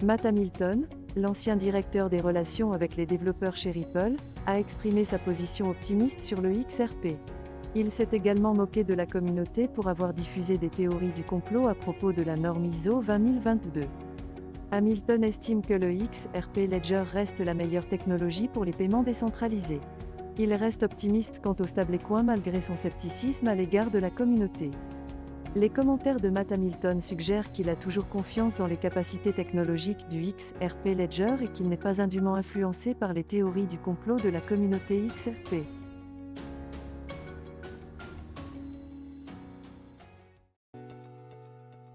Matt Hamilton, l'ancien directeur des relations avec les développeurs chez Ripple, a exprimé sa position optimiste sur le XRP. Il s'est également moqué de la communauté pour avoir diffusé des théories du complot à propos de la norme ISO 20022. Hamilton estime que le XRP Ledger reste la meilleure technologie pour les paiements décentralisés. Il reste optimiste quant au stablecoin malgré son scepticisme à l'égard de la communauté. Les commentaires de Matt Hamilton suggèrent qu'il a toujours confiance dans les capacités technologiques du XRP Ledger et qu'il n'est pas indûment influencé par les théories du complot de la communauté XRP.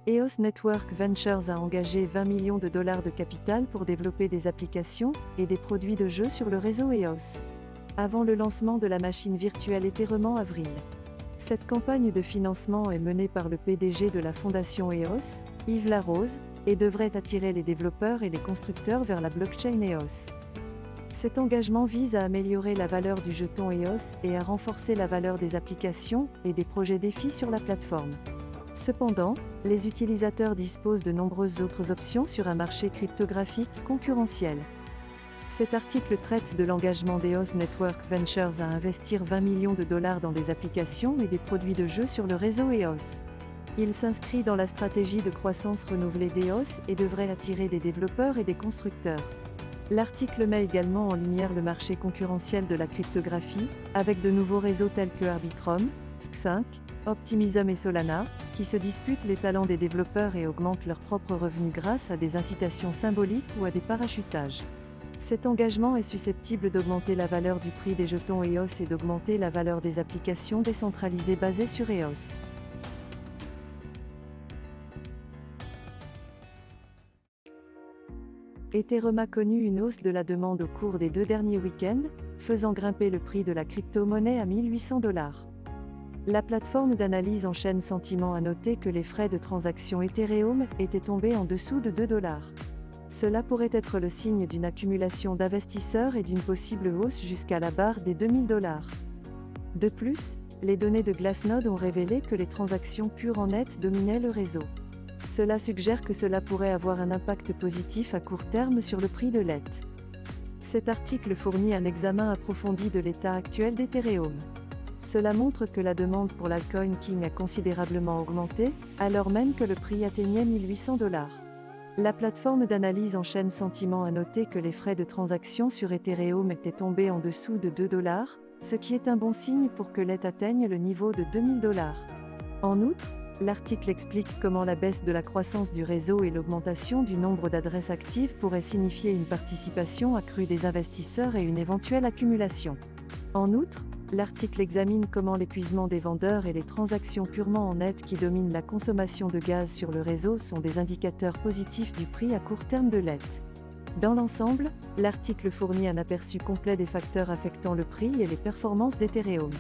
EOS Network Ventures a engagé 20 millions de dollars de capital pour développer des applications et des produits de jeux sur le réseau EOS, avant le lancement de la machine virtuelle Ethereum en avril. Cette campagne de financement est menée par le PDG de la fondation EOS, Yves Larose, et devrait attirer les développeurs et les constructeurs vers la blockchain EOS. Cet engagement vise à améliorer la valeur du jeton EOS et à renforcer la valeur des applications et des projets défis sur la plateforme. Cependant, les utilisateurs disposent de nombreuses autres options sur un marché cryptographique concurrentiel. Cet article traite de l'engagement d'EOS Network Ventures à investir 20 millions de dollars dans des applications et des produits de jeux sur le réseau EOS. Il s'inscrit dans la stratégie de croissance renouvelée d'EOS et devrait attirer des développeurs et des constructeurs. L'article met également en lumière le marché concurrentiel de la cryptographie, avec de nouveaux réseaux tels que Arbitrum, SC5, Optimism et Solana, qui se disputent les talents des développeurs et augmentent leurs propres revenus grâce à des incitations symboliques ou à des parachutages. Cet engagement est susceptible d'augmenter la valeur du prix des jetons EOS et d'augmenter la valeur des applications décentralisées basées sur EOS. Ethereum a connu une hausse de la demande au cours des 2 derniers week-ends, faisant grimper le prix de la crypto-monnaie à 1800 $. La plateforme d'analyse en chaîne Sentiment a noté que les frais de transaction Ethereum étaient tombés en dessous de 2 $. Cela pourrait être le signe d'une accumulation d'investisseurs et d'une possible hausse jusqu'à la barre des 2000 $. De plus, les données de Glassnode ont révélé que les transactions pures en net dominaient le réseau. Cela suggère que cela pourrait avoir un impact positif à court terme sur le prix de l'ETH. Cet article fournit un examen approfondi de l'état actuel d'Ethereum. Cela montre que la demande pour l'altcoin King a considérablement augmenté, alors même que le prix atteignait 1800 $. La plateforme d'analyse en chaîne Sentiment a noté que les frais de transaction sur Ethereum étaient tombés en dessous de 2 $, ce qui est un bon signe pour que l'ETH atteigne le niveau de 2000 $. En outre, l'article explique comment la baisse de la croissance du réseau et l'augmentation du nombre d'adresses actives pourraient signifier une participation accrue des investisseurs et une éventuelle accumulation. En outre, l'article examine comment l'épuisement des vendeurs et les transactions purement en net qui dominent la consommation de gaz sur le réseau sont des indicateurs positifs du prix à court terme de l'ETH. Dans l'ensemble, l'article fournit un aperçu complet des facteurs affectant le prix et les performances d'Ethereum.